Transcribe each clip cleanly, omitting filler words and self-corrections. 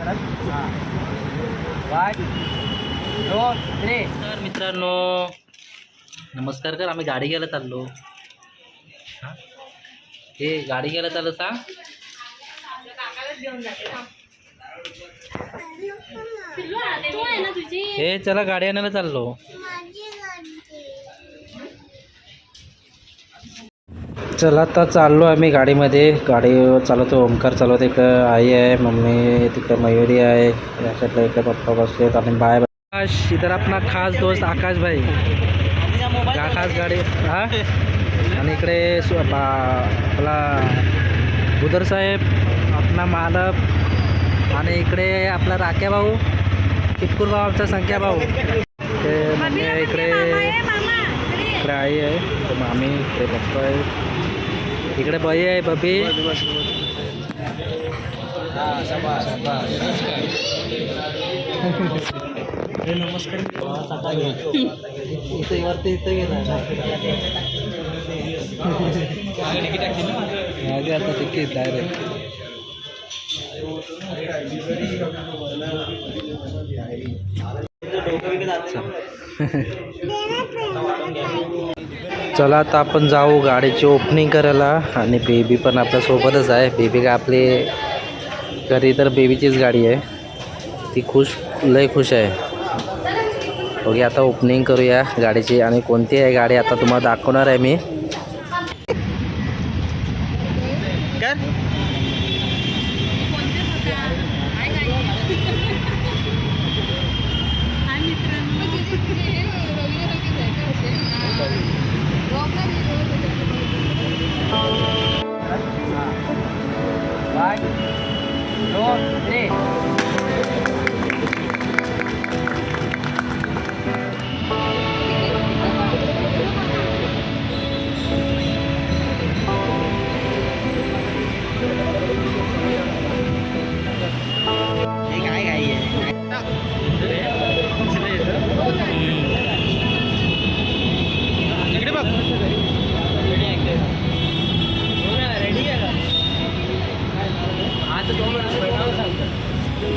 तर मित्रांनो नमस्कार कर. आम्ही गाडी घ्यायला चाललो. हे गाडी घ्यायला चाललो सांग. हे चला गाडी आणायला चाललो. चला आता चाललो आम्ही गाडीमध्ये. गाडी चालवतो ओमकार चालवतो. इकडं आई आहे, मम्मी तिकडं मयुरी आहे, या साईडला इकडे पप्पा बसले आणि बाय आकाश. इधर अपना खास दोस्त आकाश भाई का खास गाडी हा. आणि इकडे आपला बुधर साहेब आपला मालक आणि इकडे आपला राख्या भाऊ, चिटकूर भाऊ, आमचा संख्या भाऊ. ते मम्मी आहे इकडे, इकडे आई आहे, इकडे मामी, इकडे पप्पा आहे, इकडे बाई आहे बबी. नमस्कार. इथे वरती इथे गेला आता तिकीट डायरेक्ट. चला आता आपण जाऊ गाडीची ओपनिंग करायला. आणि बेबी पण आपल्या सोबतच आहे. बेबी का आपली घरी तर बेबीचीच गाडी आहे. ती लय खुश आहे. ओके आता ओपनिंग करूया गाडीची. आणि कोणती आहे गाडी आता तुम्हाला दाखवणार आहे मी.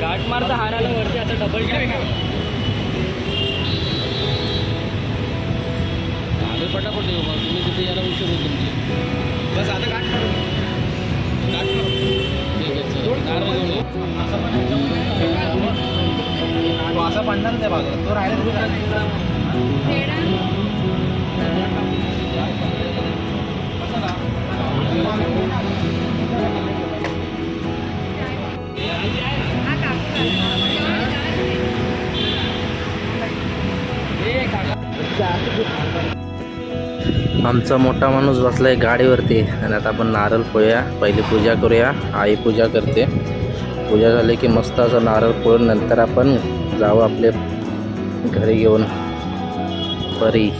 गाठ मारता हाराला वरती आता डबल आम्ही पटापट येऊ. मग तुम्ही तिथे यायला उशीर होईल तुमची. बस आता गाठ मारू. असा पडणार नाही बाजूला. तो राहिला आमचा मोठा माणूस बसलाय गाडीवरती. आणि आता आपण नारळ फोडूया. पहिली पूजा करूया. आई पूजा करते. पूजा झाली की मस्त असं नारळ फोडून नंतर आपण जाऊ आपले घरी घेऊन परी.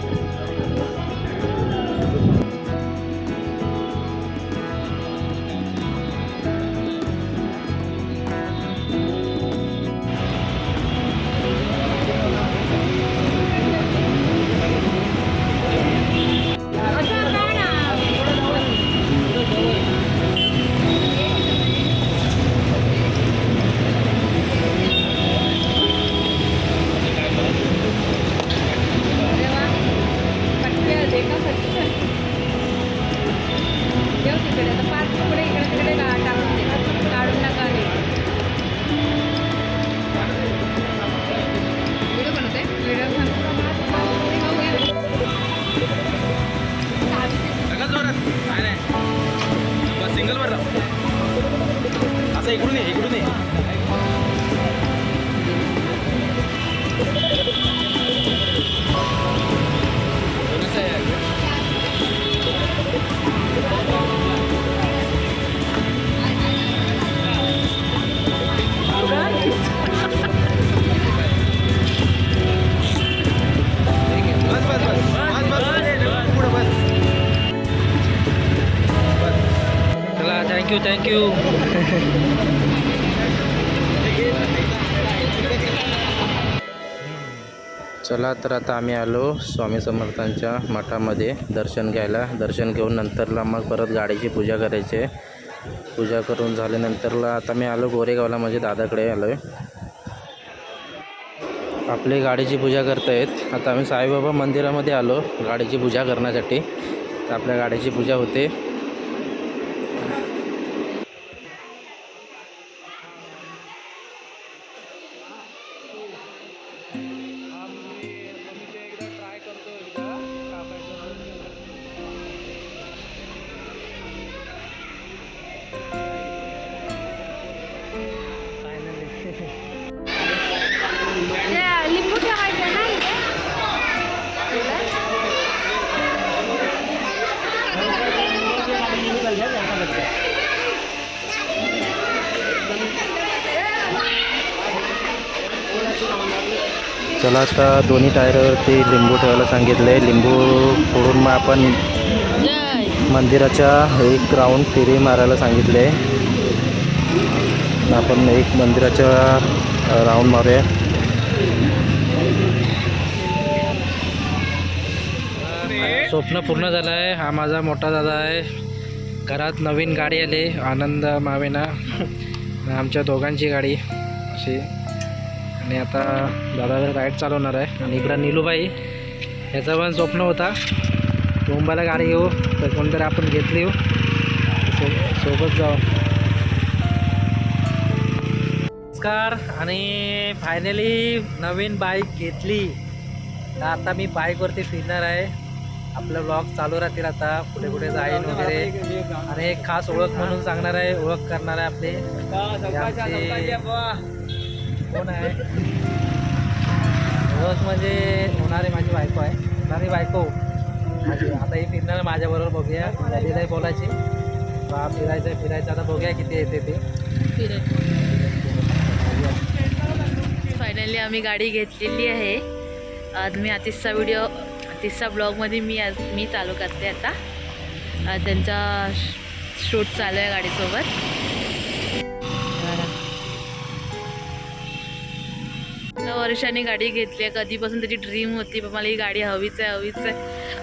सिंगल वर असं इकडून इकडून थँक्यू. चला तर आता आम्ही आलो स्वामी समर्थांच्या मठामध्ये दर्शन घ्यायला. दर्शन घेऊन नंतरला मग परत गाडीची पूजा करायची आहे. पूजा करून झाल्यानंतरला आता मी आलो गोरेगावला, म्हणजे दादाकडे आलो आहे. आपली गाडीची पूजा करतायत. आता आम्ही साईबाबा मंदिरामध्ये आलो गाडीची पूजा करण्यासाठी. तर आपल्या गाडीची पूजा होते. लिंबू ठेवायचं ना इथे. चला आता दोन्ही टायरवरती लिंबू ठेवायला सांगितले. लिंबू फोडून मग आपण मंदिराच्या एक राऊंड फेरी मारायला सांगितले. आपण एक मंदिराच्या राऊंड मारूया. स्वप्न पूर्ण झालं आहे. हा माझा मोठा दादा आहे. घरात नवीन गाडी आली, आनंद मावेना. आमच्या दोघांची गाडी अशी. आणि आता दादावर राईड चालवणार आहे. आणि इकडं नीलूबाई, ह्याचं पण स्वप्न होता मुंबईला गाडी घेऊ, तर कोणतरी आपण घेतली येऊ, सोबत जाऊ. नमस्कार. आणि फायनली नवीन बाईक घेतली. तर आता मी बाईकवरती फिरणार आहे. आपलं ब्लॉग चालू राहतील आता, कुठे कुठे जाईन वगैरे. आणि एक खास ओळख म्हणून सांगणार आहे, ओळख करणार आहे आपली. कोण आहे ओळख म्हणजे होणारी माझी बायको आहे. होणारी बायको माझी. आता ही फिरणार माझ्याबरोबर. बघूया, गाडीलाही बोलायची बा फिरायचं आता बघूया किती येते ते. फायनली आम्ही गाडी घेतलेली आहे. आज मी तिसरा ब्लॉगमध्ये मी चालू करते आता. त्यांचा शूट चालू आहे गाडीसोबत. वर्षांनी गाडी घेतली आहे. कधीपासून त्याची ड्रीम होती, पण मला ही गाडी हवीच आहे.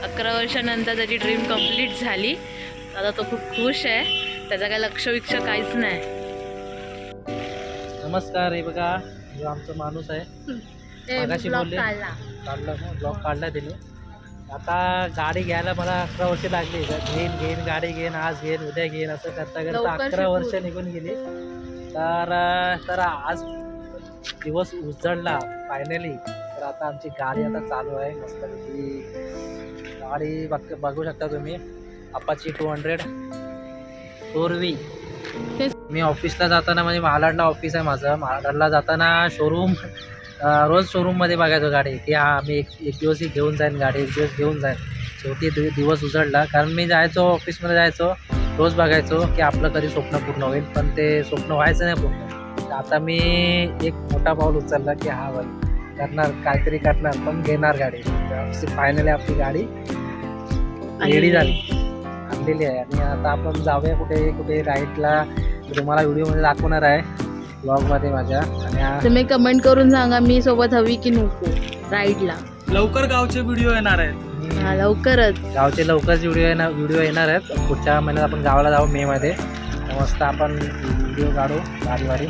11 वर्षानंतर त्याची ड्रीम कंप्लीट झाली. आता तो खूप खुश आहे. त्याचा काय लक्ष काहीच नाही. नमस्कार. हे बघा, जो आमचा माणूस आहे, मागाशी बोलले ब्लॉग काढला त्याने. आता गाडी घ्यायला मला 11 वर्ष लागली. घेईन गाडी घेईन, आज घेईन, उद्या घेईन, असं करता 11 वर्ष निघून गेली. तर आज दिवस उजळला फायनली. तर आता आमची गाडी आता चालू आहे मस्तपैकी. गाडी बघू शकता तुम्ही, अपाची 200 4V. मी ऑफिसला जाताना, म्हणजे महालाडला ऑफिस आहे माझं, महालाडला जाताना शोरूम, रोज शोरूममध्ये बघायचो गाडी, की हा मी एक दिवस ही घेऊन जाईन गाडी, एक दिवस घेऊन जाईन. शेवटी दिवस उजळला. कारण मी जायचो ऑफिसमध्ये, जायचो रोज बघायचो की आपलं कधी स्वप्न पूर्ण होईल, पण ते स्वप्न व्हायचं नाही पूर्ण. आता मी एक मोठा पाऊल उचलला की हा बाई करणार, काहीतरी करणार, पण घेणार गाडी. फायनली आपली गाडी रेडी झाली, आणलेली आहे. आणि आता आपण जाऊया कुठे राईडला. तुम्हाला व्हिडिओमध्ये दाखवणार आहे, ब्लॉगमध्ये माझ्या. आणि तुम्ही कमेंट करून सांगा मी सोबत हवी की नको राईडला. लवकर गावचे व्हिडिओ येणार आहेत. लवकरच गावचे लवकरच व्हिडिओ येणार आहेत. पुढच्या महिन्यात आपण गावाला जाऊ, मे मध्ये. मस्त आपण व्हिडिओ काढू गाडीवाडी.